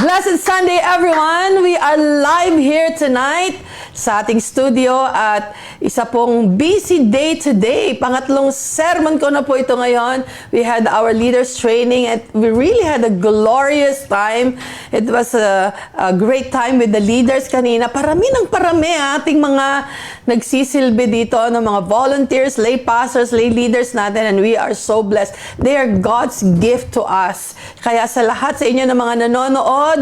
Blessed Sunday, everyone! We are live here tonight sa ating studio at isa pong busy day today. Pangatlong sermon ko na po ito ngayon. We had our leaders training and we really had a glorious time. It was a great time with the leaders kanina. Parami ng parami ating mga nagsisilbi dito, ng mga volunteers, lay pastors, lay leaders natin, and we are so blessed. They are God's gift to us. Kaya sa lahat sa inyo ng mga nanonood,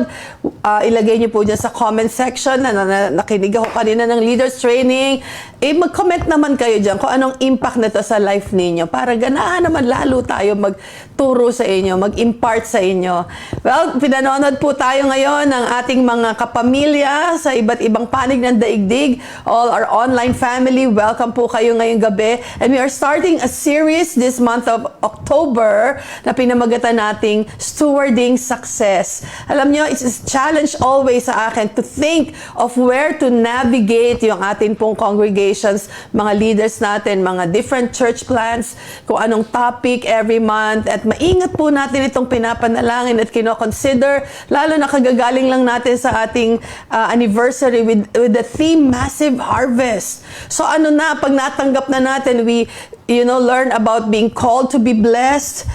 ilagay niyo po dyan sa comment section na nakinig ako kanina ng leaders training. Mag-comment naman kayo dyan kung anong impact nito sa life ninyo para ganahan naman lalo tayo magturo sa inyo, mag-impart sa inyo. Well, pinanonood po tayo ngayon ng ating mga kapamilya sa iba't ibang panig ng daigdig. All our online family, welcome po kayo ngayong gabi. And we are starting a series this month of October na pinamagatan nating Stewarding Success. Alam nyo, it's a challenge always sa akin to think of where to navigate yung atin pong congregations, mga leaders natin, mga different church plans, kung anong topic every month. At maingat po natin itong pinapanalangin at kino-consider, lalo na kagagaling lang natin sa ating anniversary with the theme Massive Harvest. So ano na, pag natanggap na natin, we learn about being called to be blessed.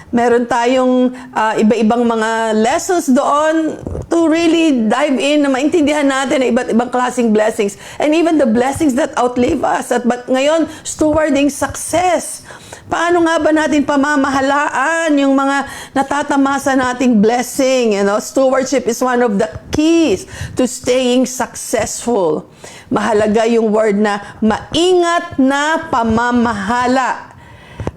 Meron tayong iba-ibang mga lessons doon to really dive in na maintindihan natin na iba't ibang klaseng blessings and even the blessings that outlive us. But ngayon, stewarding success. Paano nga ba natin pamamahalaan yung mga natatamasa nating blessing? Stewardship is one of the keys to staying successful. Mahalaga yung word na maingat na pamamahala.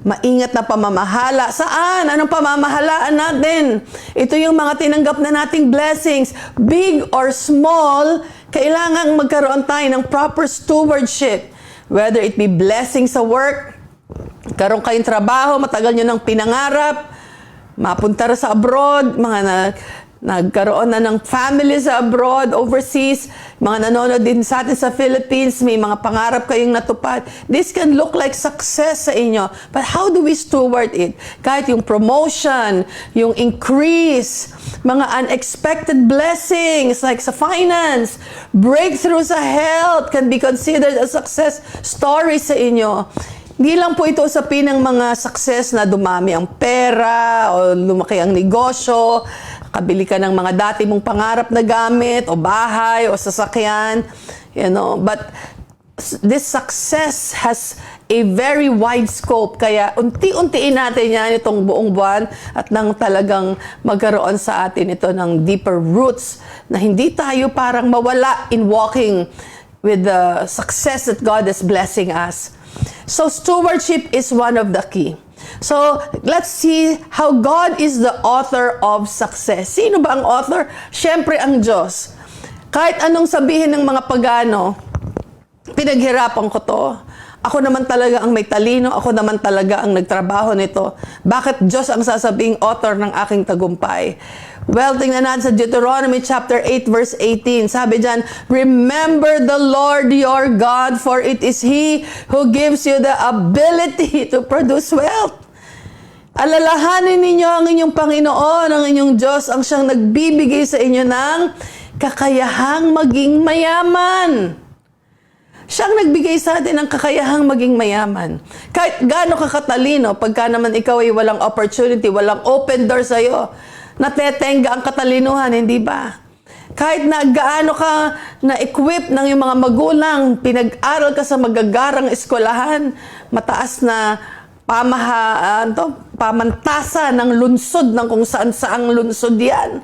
Maingat na pamamahala. Saan? Anong pamamahalaan natin? Ito yung mga tinanggap na nating blessings. Big or small, kailangan magkaroon tayo ng proper stewardship. Whether it be blessing sa work, karoon kayong trabaho, matagal nyo ng pinangarap, mapunta ra sa abroad, nagkaroon na ng family sa abroad, overseas, mga nanonood din sa atin sa Philippines, may mga pangarap kayong natupad. This can look like success sa inyo. But how do we steward it? Kahit yung promotion, yung increase, mga unexpected blessings like sa finance, breakthrough sa health can be considered a success story sa inyo. Hindi lang po ito usapin ng mga success na dumami ang pera o lumaki ang negosyo, kabili ka ng mga dati mong pangarap na gamit o bahay o sasakyan, but this success has a very wide scope. Kaya unti-untiin natin yan itong buong buwan at nang talagang magkaroon sa atin ito ng deeper roots na hindi tayo parang mawala in walking with the success that God is blessing us. So stewardship is one of the key. So, let's see how God is the author of success. Sino ba ang author? Siyempre ang Diyos. Kahit anong sabihin ng mga pagano, pinaghirapan ko to. Ako naman talaga ang may talino, ako naman talaga ang nagtrabaho nito. Bakit Diyos ang sasabing author ng aking tagumpay? Well, tingnan natin sa Deuteronomy chapter 8 verse 18. Sabi dyan, remember the Lord your God, for it is He who gives you the ability to produce wealth. Alalahanin ninyo ang inyong Panginoon, ang inyong Diyos, ang siyang nagbibigay sa inyo ng kakayahang maging mayaman. Siyang nagbigay sa atin ng kakayahang maging mayaman. Kahit gaano ka katalino, pagka naman ikaw ay walang opportunity, walang open door sa'yo, natetenga ang katalinuhan, hindi ba? Kahit na gaano ka na-equip ng yung mga magulang, pinag-aral ka sa magagarang eskwelahan, mataas na pamantasan ng lunsod, ng kung saan-saang lunsod yan.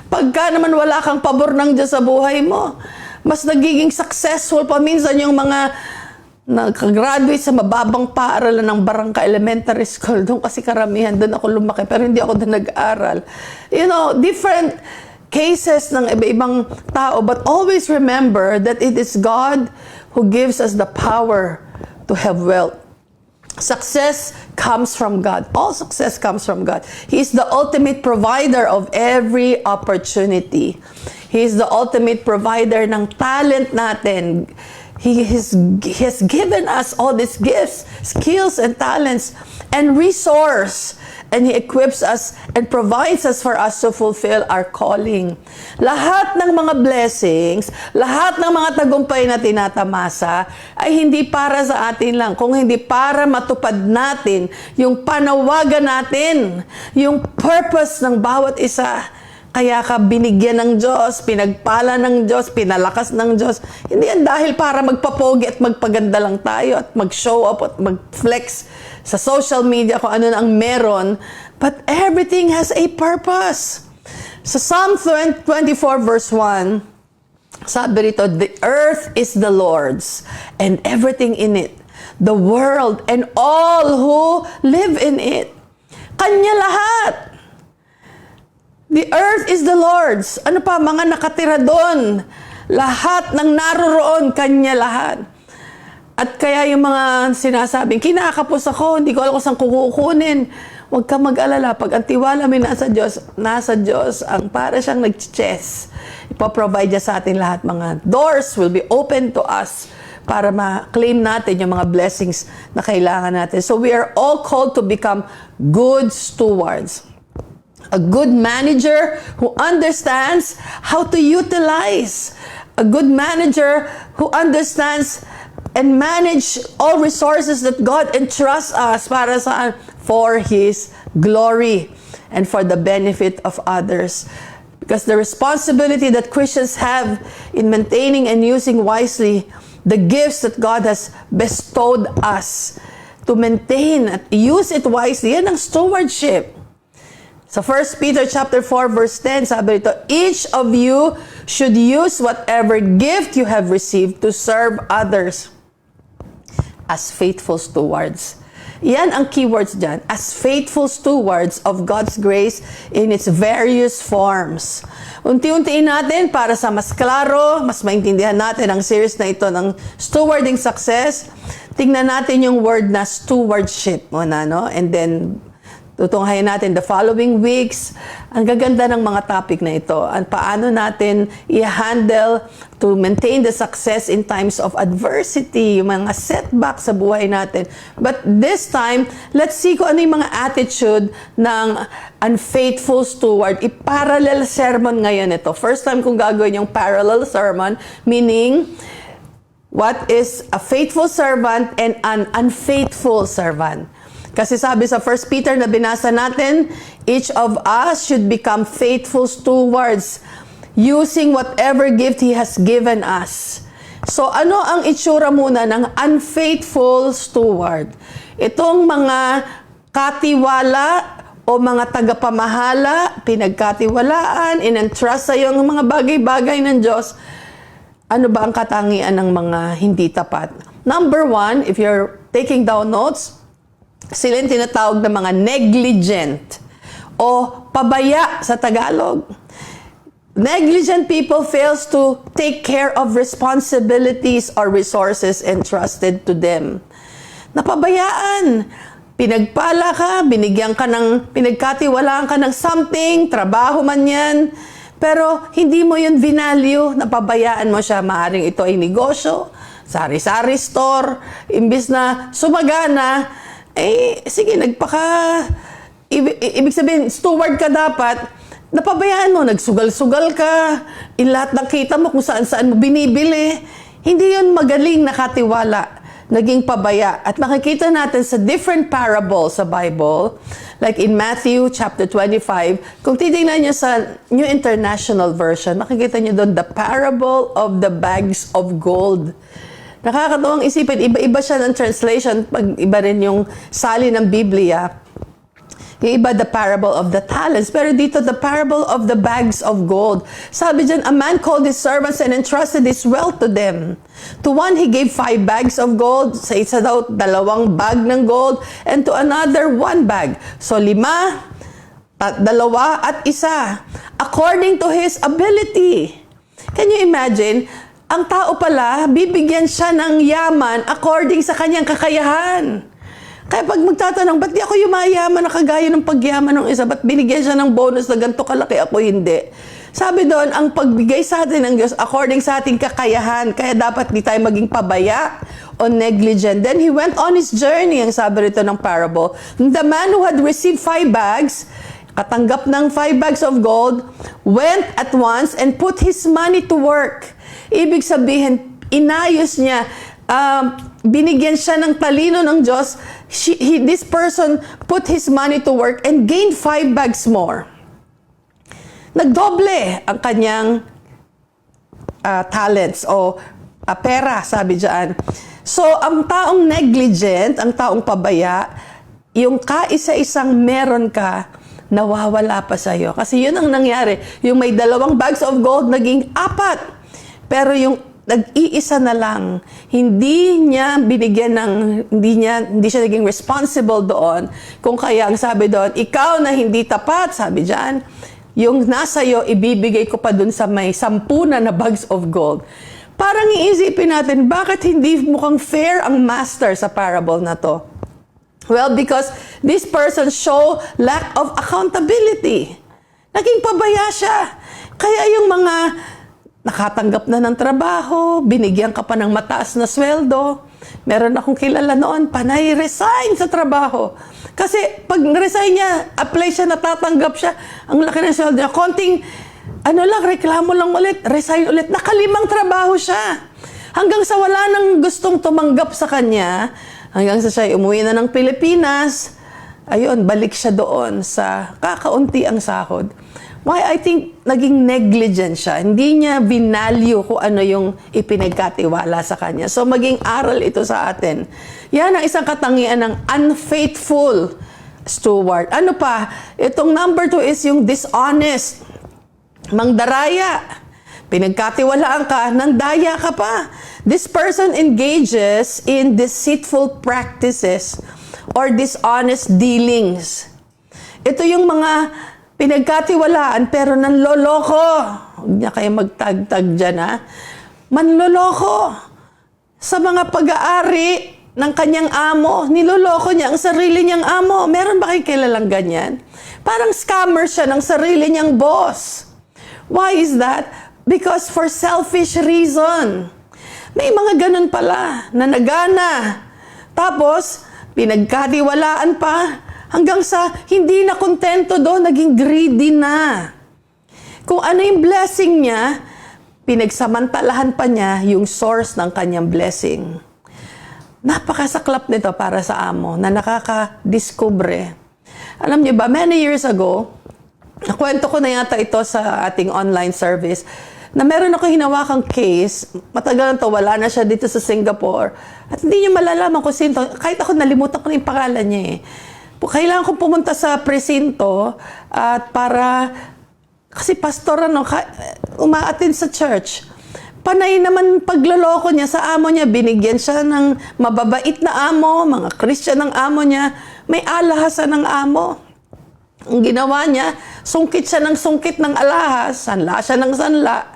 Pagka naman wala kang pabor ng Diyos sa buhay mo, mas nagiging successful pa minsan yung mga nag-graduate sa mababang paaralan ng Barangka Elementary School. Doon kasi karamihan, doon ako lumaki, pero hindi ako doon nag-aral. Different cases ng iba-ibang tao, but always remember that it is God who gives us the power to have wealth. Success comes from God. All success comes from God. He is the ultimate provider of every opportunity. He is the ultimate provider ng talent natin. He has given us all these gifts, skills, and talents, and resource. and He equips us and provides us for us to fulfill our calling. Lahat ng mga blessings, lahat ng mga tagumpay na tinatamasa ay hindi para sa atin lang, kung hindi para matupad natin yung panawagan natin, yung purpose ng bawat isa. Kaya ka binigyan ng Diyos, pinagpala ng Diyos, pinalakas ng Diyos. Hindi yan dahil para magpapogi at magpaganda lang tayo at mag-show up at mag-flex sa social media kung ano na ang meron. But everything has a purpose. Sa Psalm 24 verse 1, sabi rito, "The earth is the Lord's and everything in it, the world and all who live in it." Kanya lahat. The earth is the Lord's. Ano pa, mga nakatira doon. Lahat ng naroroon, Kanya lahat. At kaya yung mga sinasabing, kinakapos ako, hindi ko alam kung saan kukunin. Huwag ka mag-alala. Pag ang tiwala mo nasa Diyos, ang para siyang nag-chess. Ipoprovide niya sa atin lahat. Mga doors will be open to us para ma-claim natin yung mga blessings na kailangan natin. So we are all called to become good stewards. A good manager who understands how to utilize. A good manager who understands and manage all resources that God entrusts us para saan? For His glory and for the benefit of others. Because the responsibility that Christians have in maintaining and using wisely the gifts that God has bestowed us, to maintain at use it wisely, yan ang stewardship. Sa 1 Peter chapter 4 verse 10, sabi rito, "Each of you should use whatever gift you have received to serve others as faithful stewards." Yan ang keywords dyan. As faithful stewards of God's grace in its various forms. Unti-untiin natin para sa mas klaro, mas maintindihan natin ang series na ito ng Stewarding Success. Tingnan natin yung word na stewardship muna, no? And then tutunghayin natin the following weeks. Ang gaganda ng mga topic na ito. At paano natin i-handle to maintain the success in times of adversity, yung mga setbacks sa buhay natin. But this time, let's see kung ano yung mga attitude ng unfaithful steward. I-parallel sermon ngayon ito. First time kong gagawin yung parallel sermon, meaning, what is a faithful servant and an unfaithful servant? Kasi sabi sa 1 Peter na binasa natin, each of us should become faithful stewards using whatever gift He has given us. So ano ang itsura muna ng unfaithful steward? Itong mga katiwala o mga tagapamahala, pinagkatiwalaan, in-entrust sa iyo ang mga bagay-bagay ng Diyos. Ano ba ang katangian ng mga hindi tapat? Number 1, if you're taking down notes, sila yung tinatawag na mga negligent o pabaya sa Tagalog. Negligent people fails to take care of responsibilities or resources entrusted to them. Napabayaan. Pinagpala ka, binigyan ka ng, pinagkatiwalaan ka ng something, trabaho man yan, pero hindi mo yun vinalue, napabayaan mo siya. Maaring ito ay negosyo, sari-sari store, imbis na sumagana, sige, ibig sabihin, steward ka dapat, napabayaan mo, nagsugal-sugal ka, lahat ng kita mo kung saan-saan mo binibili. Hindi yun magaling nakatiwala, naging pabaya. At makikita natin sa different parables sa Bible, like in Matthew chapter 25, kung titignan niyo sa New International Version, makikita niyo doon, the parable of the bags of gold. Nakakatuwang isipin, iba-iba siya ng translation, pag iba rin yung sali ng Biblia. Yung iba, the parable of the talents. Pero dito, the parable of the bags of gold. Sabi dyan, a man called his servants and entrusted his wealth to them. To one, he gave 5 bags of gold. Sa isa daw, 2 bag ng gold. And to another, 1 bag. So 5, 2, at 1. According to his ability. Can you imagine? Ang tao pala, bibigyan siya ng yaman according sa kanyang kakayahan. Kaya pag magtatanong, ba't di ako yumayaman na kagaya ng pagyaman ng isa? Ba't binigyan siya ng bonus na ganito kalaki, ako hindi? Sabi doon, ang pagbigay sa atin ng Diyos according sa ating kakayahan. Kaya dapat di tayo maging pabaya o negligent. Then he went on his journey, ang sabi rito ng parable. The man who had received 5 bags, katanggap ng 5 bags of gold, went at once and put his money to work. Ibig sabihin, inayos niya, binigyan siya ng talino ng Diyos. This person put his money to work and gained 5 bags more. Nagdoble ang kanyang talents o pera, sabi dyan. So, ang taong negligent, ang taong pabaya, yung kaisa-isang meron ka, nawawala pa sa'yo. Kasi yun ang nangyari. Yung may 2 bags of gold, naging 4. Pero yung nag-iisa na lang, hindi niya binigyan ng, hindi siya naging responsible doon. Kung kaya, ang sabi doon, ikaw na hindi tapat, sabi dyan, yung nasa iyo, ibibigay ko pa doon sa may 10 na bags of gold. Parang iisipin natin, bakit hindi mukhang fair ang master sa parable na to? Well, because this person show lack of accountability. Naging pabaya siya. Kaya yung mga nakatanggap na ng trabaho, binigyan ka pa ng mataas na sweldo. Meron akong kilala noon, panay resign sa trabaho. Kasi pag resign niya, apply siya, natatanggap siya, ang laki ng sweldo niya. Konting, reklamo lang ulit, resign ulit. 5 trabaho siya. Hanggang sa wala nang gustong tumanggap sa kanya, hanggang sa siya umuwi na ng Pilipinas, ayun, balik siya doon sa kakaunti ang sahod. Why? I think naging negligent siya. Hindi niya binalue kung ano yung ipinagkatiwala sa kanya. So, maging aral ito sa atin. Yan ang isang katangian ng unfaithful steward. Ano pa? Itong number 2 is yung dishonest. Mangdaraya. Pinagkatiwalaan ka, nang daya ka pa. This person engages in deceitful practices or dishonest dealings. Ito yung mga pinagkatiwalaan pero nanloloko. Huwag niya kayo magtag-tag dyan, ha? Manloloko. Sa mga pag-aari ng kanyang amo, niloloko niya ang sarili niyang amo. Meron ba kayo kilalang ganyan? Parang scammer siya ng sarili niyang boss. Why is that? Because for selfish reason. May mga ganun pala na nagana. Tapos, pinagkatiwalaan pa hanggang sa hindi na kontento doon, naging greedy na. Kung ano yung blessing niya, pinagsamantalahan pa niya yung source ng kanyang blessing. Napakasaklap nito para sa amo na nakaka-discover. Alam niyo ba, many years ago, nakwento ko na yata ito sa ating online service, na meron ako hinawakang case, matagal na to, wala na siya dito sa Singapore, at hindi niyo malalaman kung sino, kahit ako nalimutan ko na yung pangalan niya eh. Kailangan ko pumunta sa presinto at para, kasi pastor umaattend sa church. Panay naman pagloloko niya sa amo niya, binigyan siya ng mababait na amo, mga Christian ng amo niya, may alahasan ng amo. Ang ginawa niya, sungkit siya ng sungkit ng alahas, sanla siya ng sanla.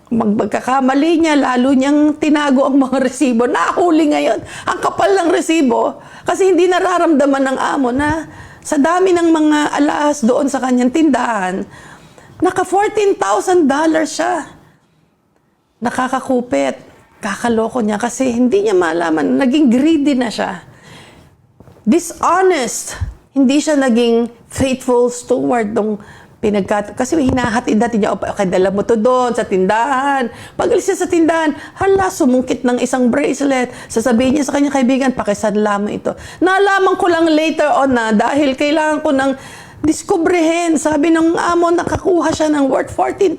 Magkakamali niya, lalo niyang tinago ang mga resibo. Nahuli ngayon. Ang kapal ng resibo. Kasi hindi nararamdaman ng amo na sa dami ng mga alahas doon sa kanyang tindahan, naka $14,000 siya. Nakakakupit. Kakaloko niya kasi hindi niya malaman. Naging greedy na siya. Dishonest. Hindi siya naging faithful steward ng kasi hinahatid natin niya, okay, dala mo to doon sa tindahan. Pag alis siya sa tindahan, hala, sumungkit ng isang bracelet. Sasabihin niya sa kanyang kaibigan, pakisadla mo ito. Nalaman ko lang later on na dahil kailangan ko ng diskubrehin. Sabi ng amo, nakakuha siya ng worth $14,000.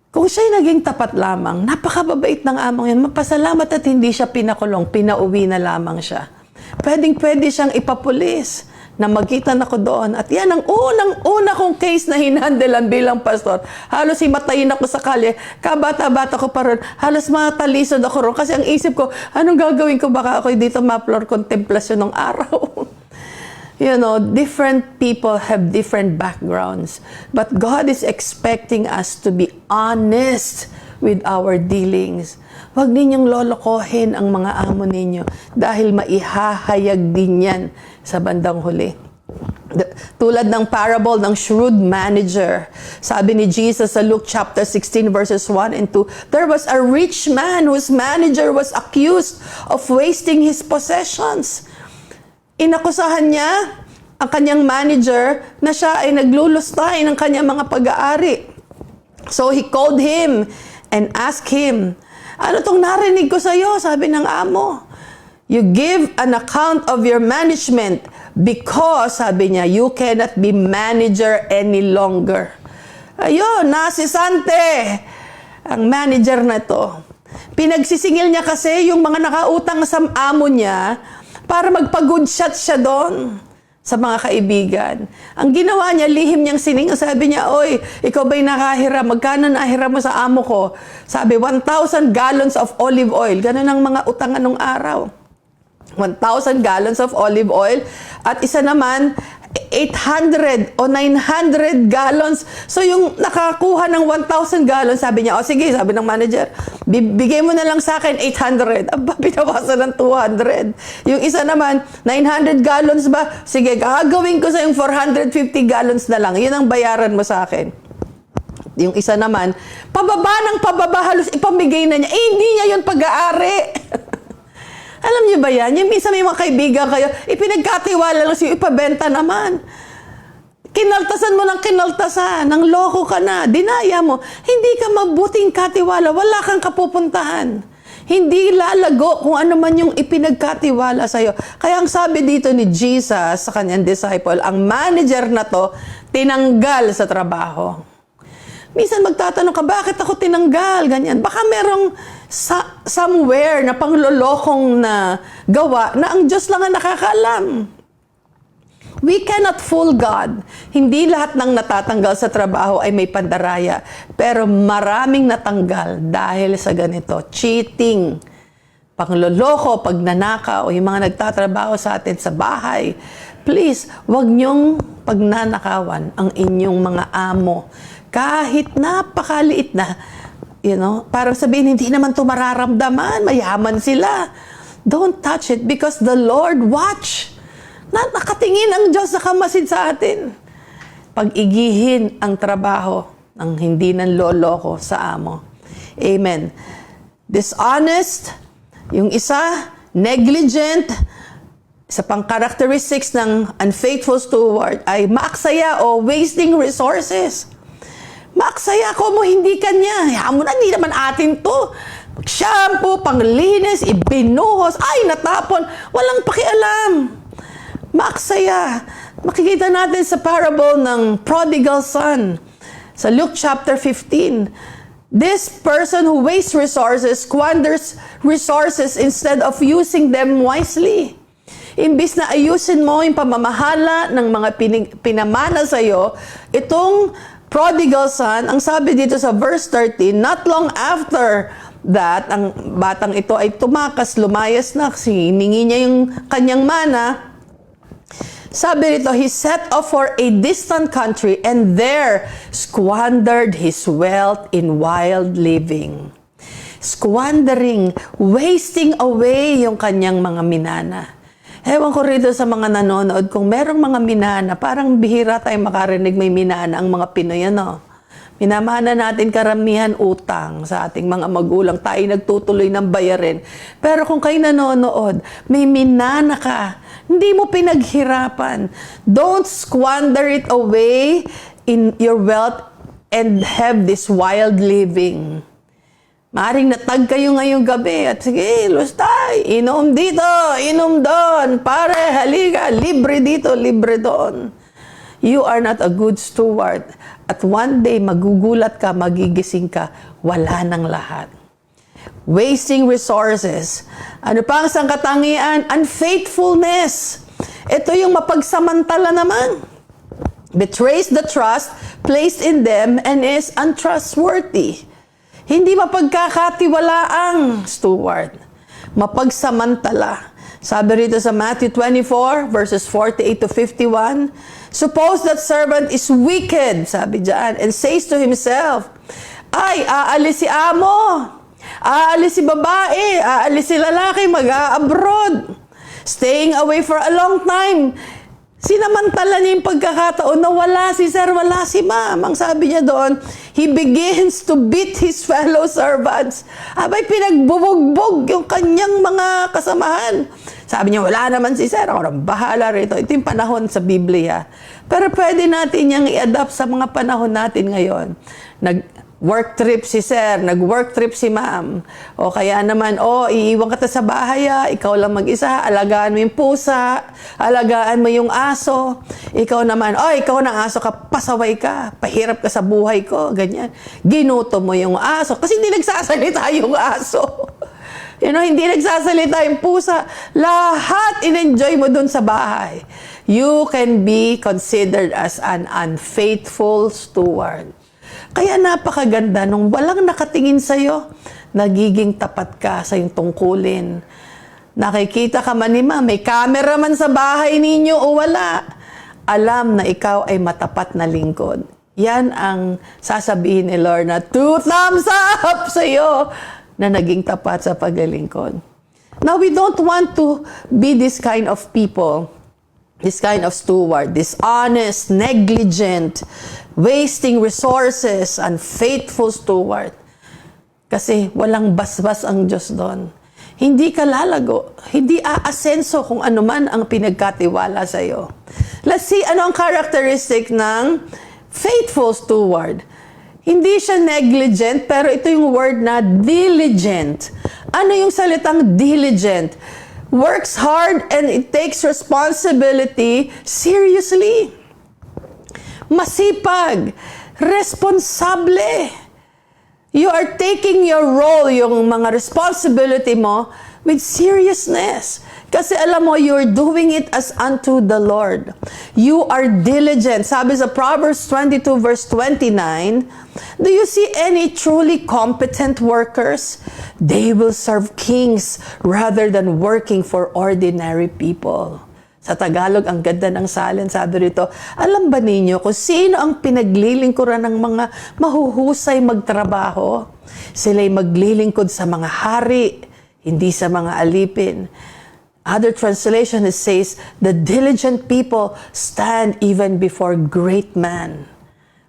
Kung siya'y naging tapat lamang, napakababait ng among yan. Mapasalamat at hindi siya pinakulong, pinauwi na lamang siya. Pwedeng-pwede siyang ipapulis na magkita na ko doon. At yan ang unang-una kong case na hinandelan bilang pastor. Halos himatayin ako sa kalye. Kabata-bata ko pa ron. Halos matalisod ako ron. Kasi ang isip ko, anong gagawin ko? Baka ako dito ma-floor contemplasyon ng araw. You know, different people have different backgrounds. But God is expecting us to be honest with our dealings. Huwag ninyong lolokohin ang mga amo ninyo dahil maihahayag din yan sa bandang huli. Tulad ng parable ng shrewd manager. Sabi ni Jesus sa Luke chapter 16 verses 1 and 2, there was a rich man whose manager was accused of wasting his possessions. Inakusahan niya ang kanyang manager na siya ay naglulustay ng kanyang mga pag-aari. So he called him and asked him, ano tong narinig ko sa iyo? Sabi ng amo, you give an account of your management because, sabi niya, you cannot be manager any longer. Ayun, nasisante ang manager na to. Pinagsisingil niya kasi yung mga nakautang sa amo niya para magpa-good shot siya doon sa mga kaibigan. Ang ginawa niya, lihim niyang sining. Sabi niya, oy, ikaw ba'y nakahiram? Magkano nahiram mo sa amo ko? Sabi, 1,000 gallons of olive oil. Ganun ang mga utangan nung araw. 1,000 gallons of olive oil. At isa naman, 800 o 900 gallons. So yung nakakuha ng 1,000 gallons, sabi niya, sige, sabi ng manager, bigay mo na lang sa akin 800. Aba, binawasan ng 200. Yung isa naman, 900 gallons ba? Sige, gagawin ko sa yung 450 gallons na lang. Yun ang bayaran mo sa akin. Yung isa naman, pababa ng pababa, halos ipamigay na niya. Hindi niya yun pag-aari. Alam niyo ba yan? Yung minsan may mga kaibigan kayo, ipinagkatiwala lang siyo, ipabenta naman. Kinaltasan mo ng kinaltasan, nang loko ka na, dinaya mo. Hindi ka mabuting katiwala, wala kang kapupuntahan. Hindi lalago kung ano man yung ipinagkatiwala sa'yo. Kaya ang sabi dito ni Jesus sa kanyang disciple, ang manager na to, tinanggal sa trabaho. Minsan magtatanong ka, bakit ako tinanggal? Ganyan. Baka merong somewhere na panglolokong na gawa na ang Diyos lang ang nakakaalam. We cannot fool God. Hindi lahat ng natatanggal sa trabaho ay may pandaraya. Pero maraming natanggal dahil sa ganito. Cheating, pangloloko, pagnanakaw, o yung mga nagtatrabaho sa atin sa bahay. Please, wag niyong pagnanakawan ang inyong mga amo. Kahit napakaliit na, parang sabihin, hindi naman ito mararamdaman, mayaman sila. Don't touch it because the Lord watch. Nakatingin ang Diyos na kamasid sa atin. Pag-igihin ang trabaho ng hindi nanloloko sa amo. Amen. Dishonest, yung isa, negligent, isa pang characteristics ng unfaithful steward ay maaksaya o wasting resources. Maaksaya ko mo, hindi kanya. Hayaan mo na, hindi naman atin to. Shampoo, panglinis, ibinuhos, ay natapon. Walang pakialam. Maaksaya. Makikita natin sa parable ng prodigal son. Sa Luke chapter 15. This person who wastes resources, squanders resources instead of using them wisely. Imbis na ayusin mo yung pamamahala ng mga pinamana sa'yo, itong prodigal son, ang sabi dito sa verse 13, not long after that, ang batang ito ay tumakas, lumayas na, hiningi niya yung kanyang mana. Sabi dito, he set off for a distant country and there squandered his wealth in wild living. Squandering, wasting away yung kanyang mga minana. Ewan ko rito sa mga nanonood, kung merong mga minana, parang bihira tayo makarinig may minana ang mga Pinoy, Minamana natin karamihan utang sa ating mga magulang. Tayo nagtutuloy ng bayarin. Pero kung kayo nanonood, may minana ka. Hindi mo pinaghirapan. Don't squander it away in your wealth and have this wild living. Maaring natag kayo ngayong gabi at sige, lustay, inom dito, inom doon, pare, halika, libre dito, libre doon. You are not a good steward. At one day, magugulat ka, magigising ka, wala nang lahat. Wasting resources. Ano pa ang sangkatangian? Unfaithfulness. Ito yung mapagsamantala naman. Betrays the trust placed in them and is untrustworthy. Hindi mapagkakatiwalaang steward. Mapagsamantala. Sabi rito sa Matthew 24, verses 48 to 51, suppose that servant is wicked, sabi dyan, and says to himself, ay, aalis si amo, aalis si babae, aalis si lalaki, mag-a-abroad, staying away for a long time. Sinamantala niya yung pagkakataon na wala si sir, wala si ma'am. Ang sabi niya doon, he begins to beat his fellow servants. Abay, pinagbubugbog yung kanyang mga kasamahan. Sabi niya, wala naman si sir, ako nang bahala rito. Ito yung panahon sa Biblia. Pero pwede natin niyang i-adapt sa mga panahon natin ngayon. Nag-work trip si sir, nag-work trip si ma'am. O kaya naman, iiwan ka sa bahay, ikaw lang mag-isa, alagaan mo yung pusa, alagaan mo yung aso. Ikaw naman, ikaw ng aso ka, pasaway ka, pahirap ka sa buhay ko, ganyan. Ginuto mo yung aso, kasi hindi nagsasalita yung aso. Hindi nagsasalita yung pusa. Lahat in-enjoy mo dun sa bahay. You can be considered as an unfaithful steward. Kaya napakaganda nung walang nakatingin sa'yo, nagiging tapat ka sa iyong tungkulin. Nakikita ka man ni ma'am, may camera man sa bahay ninyo o wala, alam na ikaw ay matapat na lingkod. Yan ang sasabihin ni Lord na 2 thumbs up sa iyo na naging tapat sa paglilingkod. Now, we don't want to be this kind of people, this kind of steward, dishonest, negligent, wasting resources, unfaithful steward. Kasi walang basbas ang Diyos doon. Hindi ka lalago, hindi aasenso kung ano man ang pinagkatiwala sa iyo. Let's see ano ang characteristic ng faithful steward. Hindi siya negligent, pero ito yung word na diligent. Ano yung salitang diligent? Works hard and it takes responsibility seriously. Masipag, responsable. You are taking your role, yung mga responsibility mo, with seriousness. Kasi alam mo, you're doing it as unto the Lord. You are diligent. Sabi sa Proverbs 22 verse 29, do you see any truly competent workers? They will serve kings rather than working for ordinary people. Sa Tagalog, ang ganda ng salin. Sabi rito, alam ba ninyo kung sino ang pinaglilingkuran ng mga mahuhusay magtrabaho? Sila'y maglilingkod sa mga hari, hindi sa mga alipin. Other translation it says, the diligent people stand even before great men.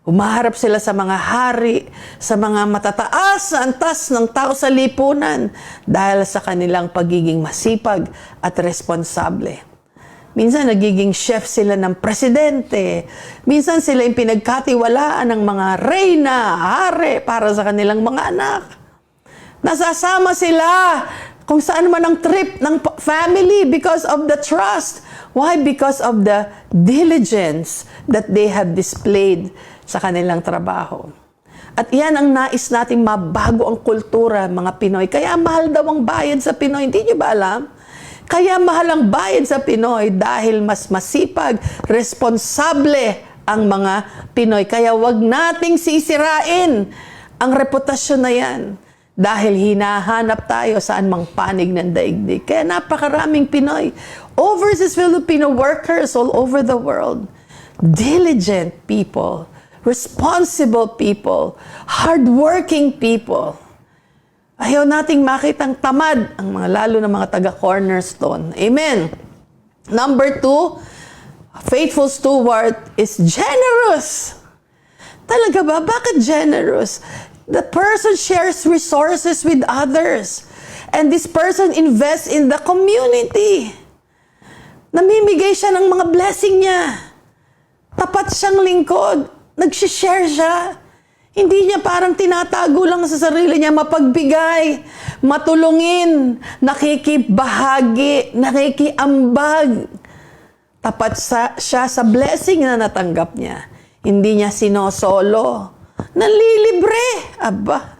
Umaharap sila sa mga hari, sa mga matataas na antas ng tao sa lipunan dahil sa kanilang pagiging masipag at responsable. Minsan nagiging chef sila ng presidente. Minsan sila yung pinagkatiwalaan ng mga reyna, hari para sa kanilang mga anak. Nasasama sila kung saan man ang trip ng family because of the trust. Why? Because of the diligence that they have displayed sa kanilang trabaho. At iyan ang nais nating mabago ang kultura, mga Pinoy. Kaya mahal daw ang bayad sa Pinoy. Hindi niyo ba alam? Kaya mahal ang bayad sa Pinoy dahil mas masipag, responsable ang mga Pinoy. Kaya wag nating sisirain ang reputasyon na yan. Dahil hinahanap tayo saan mang panig ng daigdig. Kaya napakaraming Pinoy, overseas Filipino workers all over the world, diligent people, responsible people, hardworking people. Ayaw nating makitang tamad ang mga lalo na mga taga-cornerstone. Amen. Number 2, faithful steward is generous. Talaga ba? Bakit generous? The person shares resources with others. And this person invests in the community. Namimigay siya ng mga blessing niya. Tapat siyang lingkod. Nagsishare siya. Hindi niya parang tinatago lang sa sarili niya, mapagbigay, matulungin, nakikibahagi, nakikiambag. Tapat siya sa blessing na natanggap niya. Hindi niya sinosolo. Nalilibre. Aba.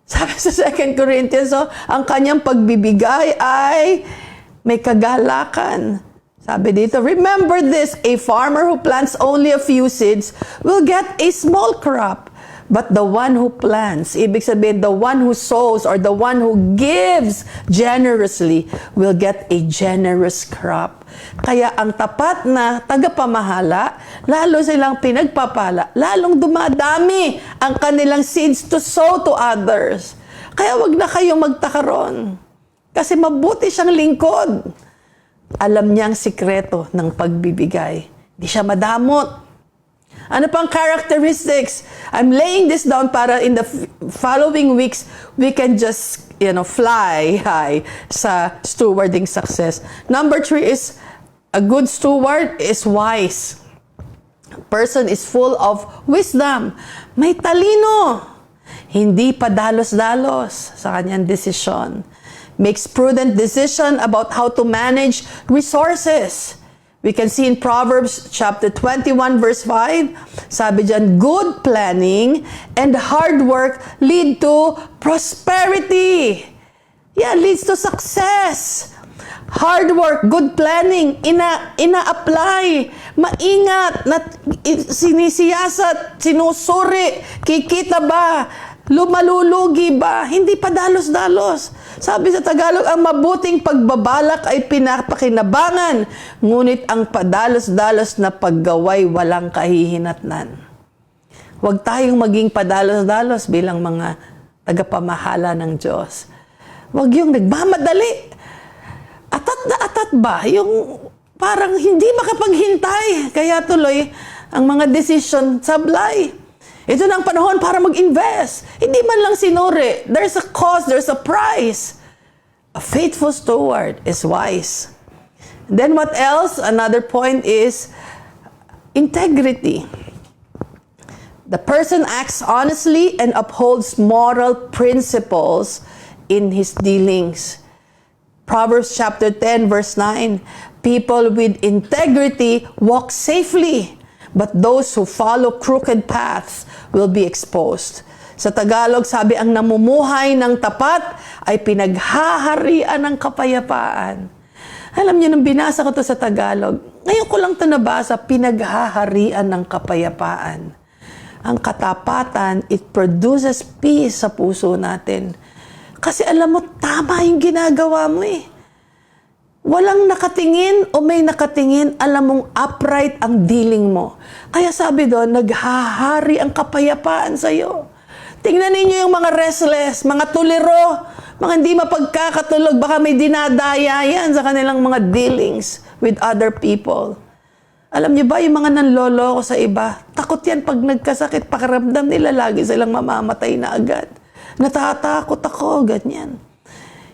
Sabi sa 2 Corinthians, ang kanyang pagbibigay ay may kagalakan. Sabi dito, remember this, a farmer who plants only a few seeds will get a small crop. But the one who plants, ibig sabihin, the one who sows or the one who gives generously will get a generous crop. Kaya ang tapat na tagapamahala, lalo silang pinagpapala, lalong dumadami ang kanilang seeds to sow to others. Kaya wag na kayong magtaka ron. Kasi mabuti siyang lingkod. Alam niya ang sikreto ng pagbibigay. Di siya madamot. Ano pang characteristics? I'm laying this down para in the following weeks, we can just, fly high sa stewarding success. Number 3 is, a good steward is wise. Person is full of wisdom. May talino. Hindi pa dalos-dalos sa kanyang desisyon. Makes prudent decision about how to manage resources. We can see in Proverbs chapter 21 verse 5, sabi dyan, good planning and hard work lead to prosperity. Yeah, leads to success. Hard work, good planning, ina-apply, maingat, sinisiyasat, sinusuri, kikita ba, lumalulugi ba, hindi pa dalos-dalos. Sabi sa Tagalog, ang mabuting pagbabalak ay pinapakinabangan, ngunit ang padalos-dalos na paggaway walang kahihinatnan. Huwag tayong maging padalos-dalos bilang mga tagapamahala ng Diyos. Huwag yung nagmamadali. Atat na atat ba? Yung parang hindi makapaghintay. Kaya tuloy ang mga decision sablay. Ito na ang panahon para mag-invest. Hindi man lang sinuri. There's a cost, there's a price. A faithful steward is wise. Then what else? Another point is integrity. The person acts honestly and upholds moral principles in his dealings. Proverbs chapter 10 verse 9, people with integrity walk safely, but those who follow crooked paths will be exposed. Sa Tagalog, sabi, ang namumuhay ng tapat ay pinaghaharian ng kapayapaan. Alam niyo, nung binasa ko to sa Tagalog, ngayon ko lang ito nabasa, pinaghaharian ng kapayapaan. Ang katapatan, it produces peace sa puso natin. Kasi alam mo, tama yung ginagawa mo eh. Walang nakatingin o may nakatingin, alam mong upright ang dealing mo. Kaya sabi doon, naghahari ang kapayapaan sa'yo. Tingnan ninyo yung mga restless, mga tuliro, mga hindi mapagkakatulog, baka may dinadaya yan sa kanilang mga dealings with other people. Alam niyo ba, yung mga nanloloko sa iba, takot yan pag nagkasakit, pakiramdam nila, lagi silang mamamatay na agad. Natatakot ako, ganyan.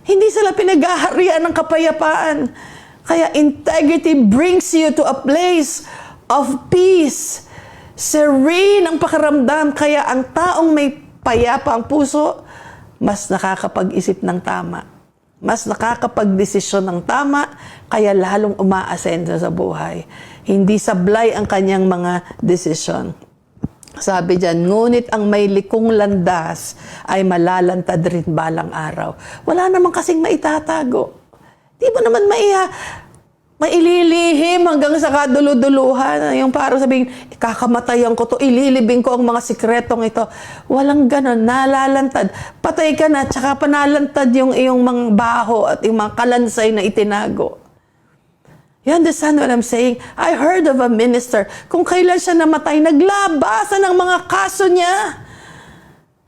Hindi sila pinaghaharian ng kapayapaan. Kaya integrity brings you to a place of peace. Serene ang pakiramdam. Kaya ang taong may payapa ang puso, mas nakakapag-isip ng tama. Mas nakakapag-desisyon ng tama, kaya lalong umaasenso sa buhay. Hindi sablay ang kanyang mga desisyon. Sabi dyan, ngunit ang may likong landas ay malalantad rin balang araw. Wala naman kasing maitatago. Di mo naman maililihim hanggang sa kaduluduluhan. Yung parang sabihin, kakamatayan ko to, ililibing ko ang mga sikretong ito. Walang ganon, nalalantad. Patay ka na, tsaka panalantad yung iyong mga baho at yung mga kalansay na itinago. You understand what I'm saying? I heard of a minister, kung kailan siya namatay, naglabasan ng mga kaso niya.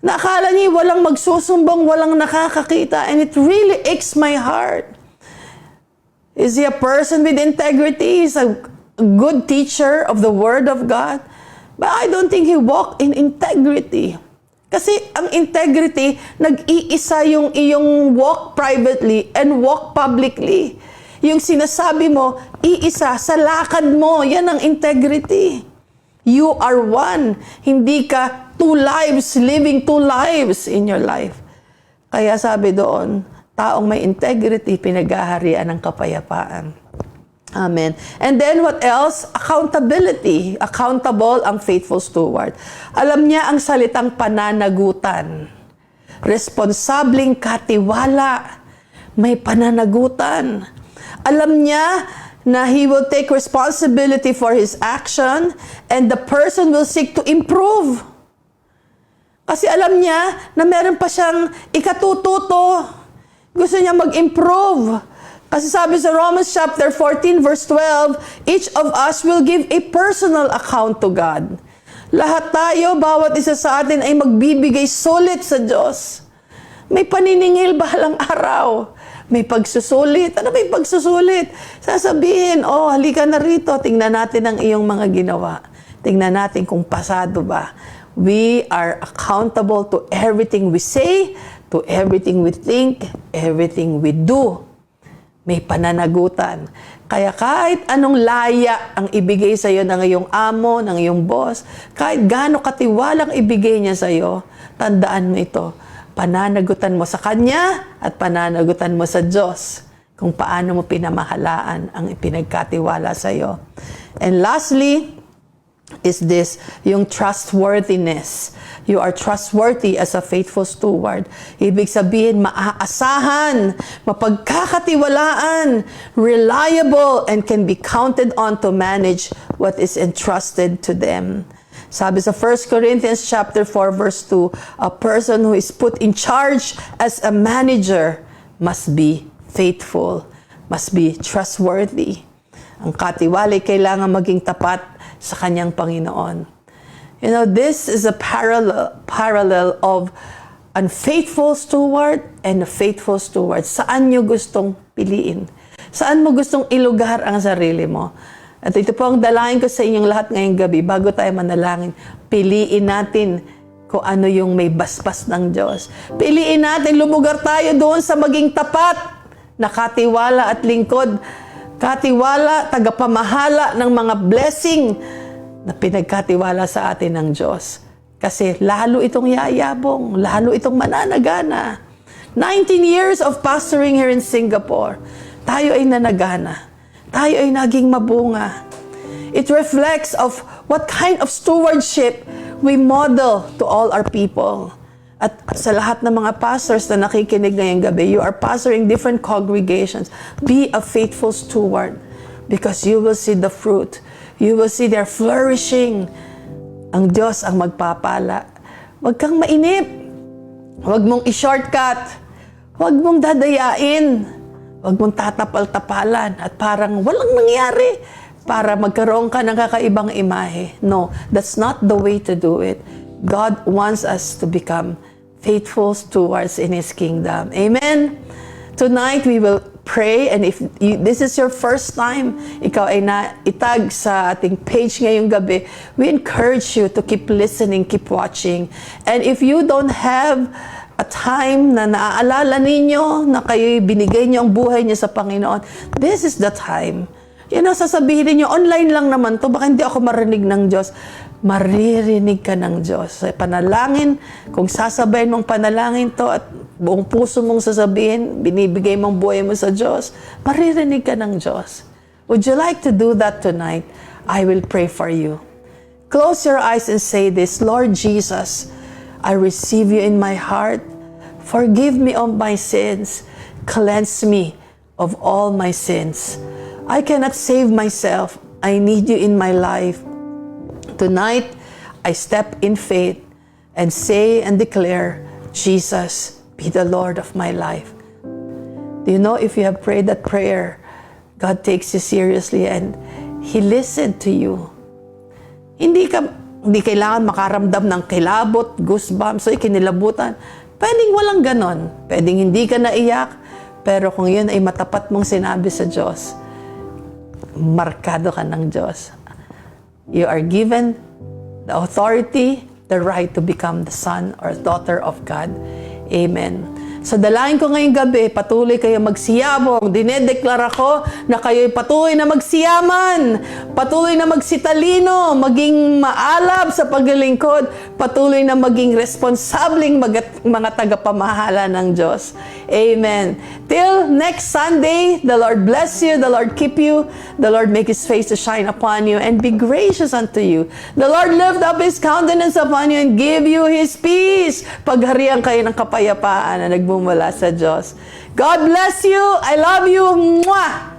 Nakala niya walang magsusumbong, walang nakakakita, and it really aches my heart. Is he a person with integrity? He's a good teacher of the Word of God. But I don't think he walked in integrity. Kasi ang integrity, nag-iisa yung iyong walk privately and walk publicly. Yung sinasabi mo, iisa sa lakad mo, yan ang integrity. You are one. Hindi ka two lives, living two lives in your life. Kaya sabi doon, taong may integrity, pinaghaharian ng kapayapaan. Amen. And then what else? Accountability. Accountable ang faithful steward. Alam niya ang salitang pananagutan. Responsableng katiwala. May pananagutan. Alam niya na he will take responsibility for his action and the person will seek to improve. Kasi alam niya na meron pa siyang ikatututo. Gusto niya mag-improve. Kasi sabi sa Romans chapter 14 verse 12, each of us will give a personal account to God. Lahat tayo, bawat isa sa atin ay magbibigay sulit sa Diyos. May paniningil balang araw. May pagsusulit. Ano may pagsusulit? Sasabihin, oh, halika na rito. Tingnan natin ang iyong mga ginawa. Tingnan natin kung pasado ba. We are accountable to everything we say, to everything we think, everything we do. May pananagutan. Kaya kahit anong laya ang ibigay sa iyo ng iyong amo, ng iyong boss, kahit gaano katiwalang ibigay niya sa iyo, tandaan mo ito. Pananagutan mo sa Kanya at pananagutan mo sa Diyos kung paano mo pinamahalaan ang ipinagkatiwala sa iyo. And lastly, is this, yung trustworthiness. You are trustworthy as a faithful steward. Ibig sabihin, maaasahan, mapagkakatiwalaan, reliable, and can be counted on to manage what is entrusted to them. Sabi sa 1 Corinthians chapter 4 verse 2, a person who is put in charge as a manager must be faithful, must be trustworthy. Ang katiwala kailangan maging tapat sa kanyang Panginoon. You know, this is a parallel of unfaithful steward and a faithful steward. Saan nyo gustong piliin? Saan mo gustong ilugar ang sarili mo? At ito po ang dalangin ko sa inyong lahat ngayong gabi. Bago tayo manalangin, piliin natin kung ano yung may basbas ng Diyos. Piliin natin, lumugar tayo doon sa maging tapat, nakatiwala at lingkod, katiwala, tagapamahala ng mga blessing na pinagkatiwala sa atin ng Diyos. Kasi lalo itong yayabong, lalo itong mananagana. 19 years of pastoring here in Singapore, tayo ay nanagana. Tayo ay naging mabunga. It reflects of what kind of stewardship we model to all our people. At sa lahat ng mga pastors na nakikinig ngayong gabi, you are pastoring different congregations. Be a faithful steward because you will see the fruit. You will see their flourishing. Ang Diyos ang magpapala. Huwag kang mainip. Huwag mong i-shortcut. Huwag mong dadayain. Huwag mong tatapal-tapalan at parang walang nangyari para magkaroon ka ng kakaibang imahe. No, that's not the way to do it. God wants us to become faithful stewards in His kingdom. Amen? Tonight, we will pray, and if this is your first time, ikaw ay naitag sa ating page ngayong gabi, we encourage you to keep listening, keep watching. And if you don't have a time na naaalala ninyo na kayo'y binigay niyo ang buhay niyo sa Panginoon, this is the time. Yan ang sasabihin niyo, online lang naman to, baka hindi ako marinig ng Diyos. Maririnig ka ng Diyos. Sa panalangin, kung sasabayin mong panalangin to at buong puso mong sasabihin, binibigay mong buhay mo sa Diyos, maririnig ka ng Diyos. Would you like to do that tonight? I will pray for you. Close your eyes and say this, Lord Jesus, I receive you in my heart. Forgive me of my sins. Cleanse me of all my sins. I cannot save myself. I need you in my life. Tonight, I step in faith and say and declare, Jesus, be the Lord of my life. Do you know if you have prayed that prayer, God takes you seriously and He listened to you. Hindi kailangan makaramdam ng kilabot, goosebumps, o ikinilabutan. Pwedeng walang ganon. Pwedeng hindi ka naiyak, pero kung yun ay matapat mong sinabi sa Diyos, markado ka ng Diyos. You are given the authority, the right to become the son or daughter of God. Amen. Sa dalangin ko ngayong gabi, patuloy kayo magsiyabong. Dinedeklara ko na kayo'y patuloy na magsiyaman, patuloy na magsitalino, maging maalab sa paglilingkod, patuloy na maging responsableng mga tagapamahala ng Diyos. Amen. Till next Sunday, the Lord bless you, the Lord keep you, the Lord make His face to shine upon you and be gracious unto you. The Lord lift up His countenance upon you and give you His peace. Pagharian kayo ng kapayapaan na nagbumula sa Diyos. God bless you. I love you. Mwah!